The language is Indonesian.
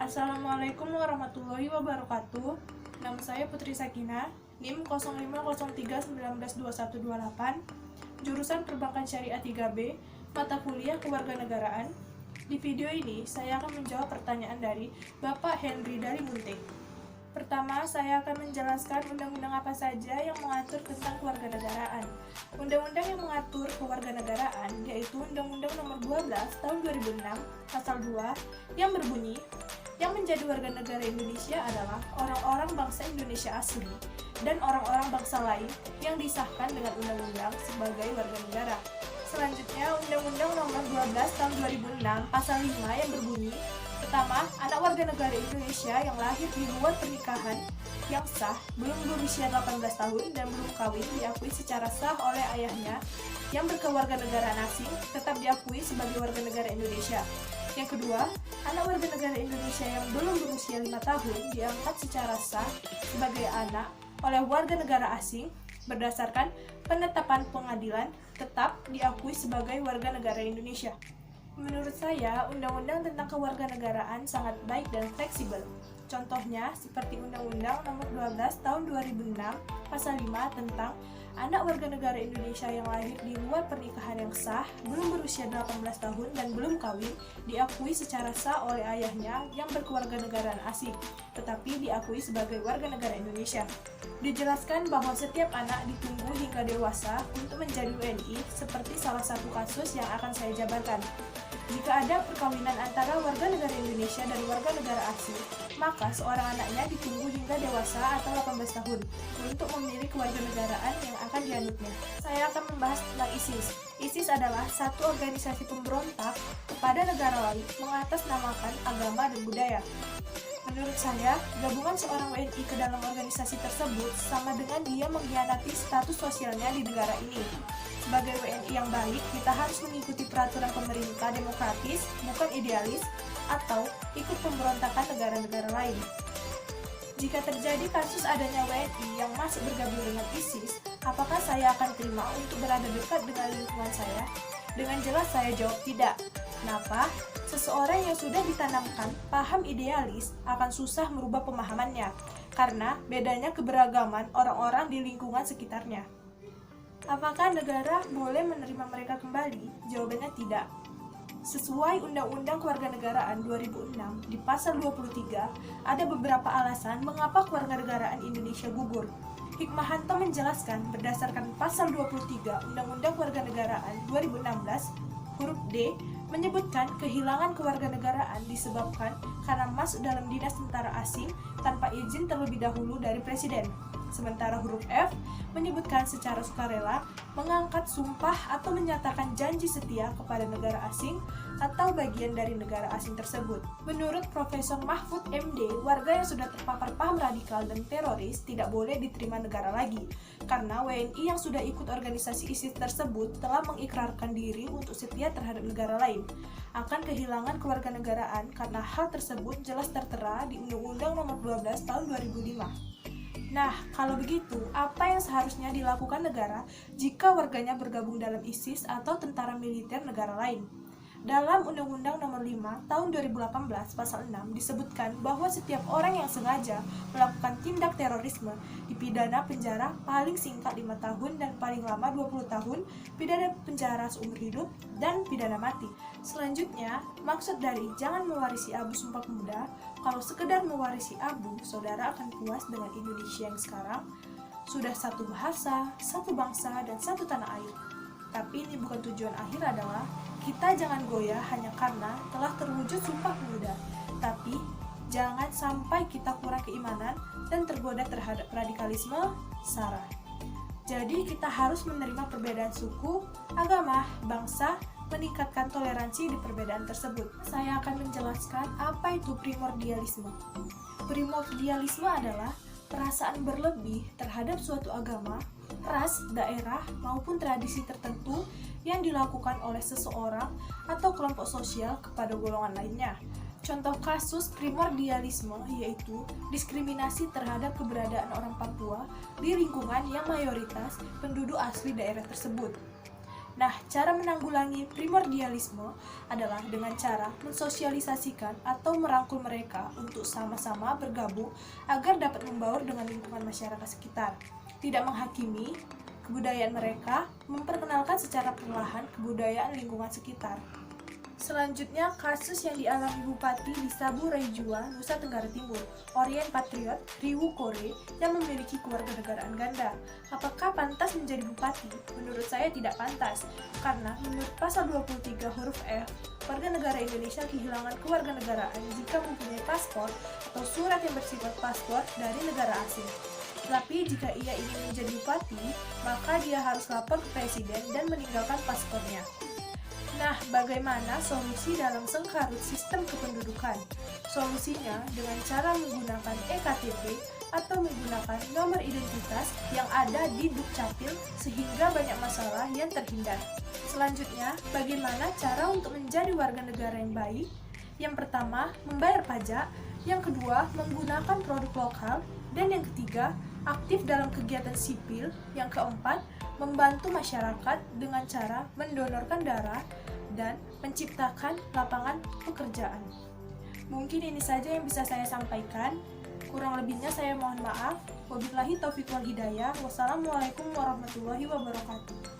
Assalamualaikum warahmatullahi wabarakatuh. Nama saya Putri Sakina, NIM 0503192128, jurusan Perbankan Syariah 3B, mata kuliah Kewarganegaraan. Di video ini, saya akan menjawab pertanyaan dari Bapak Henry dari Munte. Pertama, saya akan menjelaskan undang-undang apa saja yang mengatur tentang kewarganegaraan. Undang-undang yang mengatur kewarganegaraan yaitu Undang-Undang Nomor 12 Tahun 2006 Pasal 2 yang berbunyi, yang menjadi warga negara Indonesia adalah orang-orang bangsa Indonesia asli dan orang-orang bangsa lain yang disahkan dengan undang-undang sebagai warga negara. Selanjutnya, Undang-Undang Nomor 12 Tahun 2006 Pasal 5 yang berbunyi, pertama, anak warga negara Indonesia yang lahir di luar pernikahan yang sah, belum berusia 18 tahun dan belum kawin diakui secara sah oleh ayahnya yang berkewarganegaraan asing tetap diakui sebagai warga negara Indonesia. Yang kedua, anak warga negara Indonesia yang belum berusia 5 tahun diangkat secara sah sebagai anak oleh warga negara asing berdasarkan penetapan pengadilan tetap diakui sebagai warga negara Indonesia. Menurut saya, undang-undang tentang kewarganegaraan sangat baik dan fleksibel. Contohnya, seperti Undang-Undang Nomor 12 Tahun 2006 Pasal 5 tentang anak warga negara Indonesia yang lahir di luar pernikahan yang sah, belum berusia 18 tahun dan belum kawin, diakui secara sah oleh ayahnya yang berkewarganegaraan asing, tetapi diakui sebagai warga negara Indonesia. Dijelaskan bahwa setiap anak ditunggu hingga dewasa untuk menjadi WNI, seperti salah satu kasus yang akan saya jabarkan. Jika ada perkawinan antara warga negara Indonesia dan warga negara asing, maka seorang anaknya ditunggu hingga dewasa atau 18 tahun untuk memilih kewarganegaraan yang akan dianutnya. Saya akan membahas tentang ISIS. ISIS adalah satu organisasi pemberontak kepada negara lain mengatasnamakan agama dan budaya. Menurut saya, gabungan seorang WNI ke dalam organisasi tersebut sama dengan dia mengkhianati status sosialnya di negara ini. Sebagai WNI yang baik, kita harus mengikuti peraturan pemerintah demokratis, bukan idealis, atau ikut pemberontakan negara-negara lain. Jika terjadi kasus adanya WNI yang masih bergabung dengan ISIS, apakah saya akan terima untuk berada dekat dengan lingkungan saya? Dengan jelas saya jawab tidak. Kenapa? Seseorang yang sudah ditanamkan paham idealis akan susah merubah pemahamannya, karena bedanya keberagaman orang-orang di lingkungan sekitarnya. Apakah negara boleh menerima mereka kembali? Jawabannya tidak. Sesuai Undang-Undang Kewarganegaraan 2006 di Pasal 23, ada beberapa alasan mengapa kewarganegaraan Indonesia gugur. Hikmahanto menjelaskan berdasarkan Pasal 23 Undang-Undang Kewarganegaraan 2016, huruf D, menyebutkan kehilangan kewarganegaraan disebabkan karena masuk dalam dinas tentara asing tanpa izin terlebih dahulu dari presiden. Sementara huruf F menyebutkan secara sukarela mengangkat sumpah atau menyatakan janji setia kepada negara asing atau bagian dari negara asing tersebut. Menurut Profesor Mahfud MD, warga yang sudah terpapar paham radikal dan teroris tidak boleh diterima negara lagi, karena WNI yang sudah ikut organisasi ISIS tersebut telah mengikrarkan diri untuk setia terhadap negara lain, akan kehilangan kewarganegaraan karena hal tersebut jelas tertera di Undang-Undang Nomor 12 Tahun 2005. Nah, kalau begitu, apa yang seharusnya dilakukan negara jika warganya bergabung dalam ISIS atau tentara militer negara lain? Dalam Undang-Undang Nomor 5 Tahun 2018 Pasal 6 disebutkan bahwa setiap orang yang sengaja melakukan tindak terorisme dipidana penjara paling singkat 5 tahun dan paling lama 20 tahun, pidana penjara seumur hidup, dan pidana mati. Selanjutnya, maksud dari jangan mewarisi abu Sumpah Pemuda, kalau sekedar mewarisi abu, saudara akan puas dengan Indonesia yang sekarang sudah satu bahasa, satu bangsa, dan satu tanah air. Tapi ini bukan tujuan akhir adalah kita jangan goyah hanya karena telah terwujud Sumpah Pemuda. Tapi jangan sampai kita kurang keimanan dan tergoda terhadap radikalisme SARA. Jadi kita harus menerima perbedaan suku, agama, bangsa, meningkatkan toleransi di perbedaan tersebut. Saya akan menjelaskan apa itu primordialisme. Primordialisme adalah perasaan berlebih terhadap suatu agama, ras, daerah, maupun tradisi tertentu yang dilakukan oleh seseorang atau kelompok sosial kepada golongan lainnya. Contoh kasus primordialisme yaitu diskriminasi terhadap keberadaan orang Papua di lingkungan yang mayoritas penduduk asli daerah tersebut. Nah, cara menanggulangi primordialisme adalah dengan cara mensosialisasikan atau merangkul mereka untuk sama-sama bergabung agar dapat membaur dengan lingkungan masyarakat sekitar. Tidak menghakimi kebudayaan mereka, memperkenalkan secara perlahan kebudayaan lingkungan sekitar. Selanjutnya, kasus yang dialami Bupati di Sabu Raijua, Nusa Tenggara Timur, Orient Patriot, Riwu Kore, yang memiliki kewarganegaraan ganda. Apakah pantas menjadi bupati? Menurut saya tidak pantas, karena menurut pasal 23 huruf F, warga negara Indonesia kehilangan kewarganegaraan jika mempunyai paspor atau surat yang bersifat paspor dari negara asing. Tetapi jika ia ingin menjadi bupati, maka dia harus lapor ke presiden dan meninggalkan paspornya. Nah, bagaimana solusi dalam sengkarut sistem kependudukan? Solusinya dengan cara menggunakan EKTP atau menggunakan nomor identitas yang ada di Dukcapil sehingga banyak masalah yang terhindar. Selanjutnya, bagaimana cara untuk menjadi warga negara yang baik? Yang pertama, membayar pajak. Yang kedua, menggunakan produk lokal. Dan yang ketiga, aktif dalam kegiatan sipil. Yang keempat, membantu masyarakat dengan cara mendonorkan darah dan menciptakan lapangan pekerjaan. Mungkin ini saja yang bisa saya sampaikan. Kurang lebihnya saya mohon maaf. Wabillahi taufiq wal hidayah. Wassalamualaikum warahmatullahi wabarakatuh.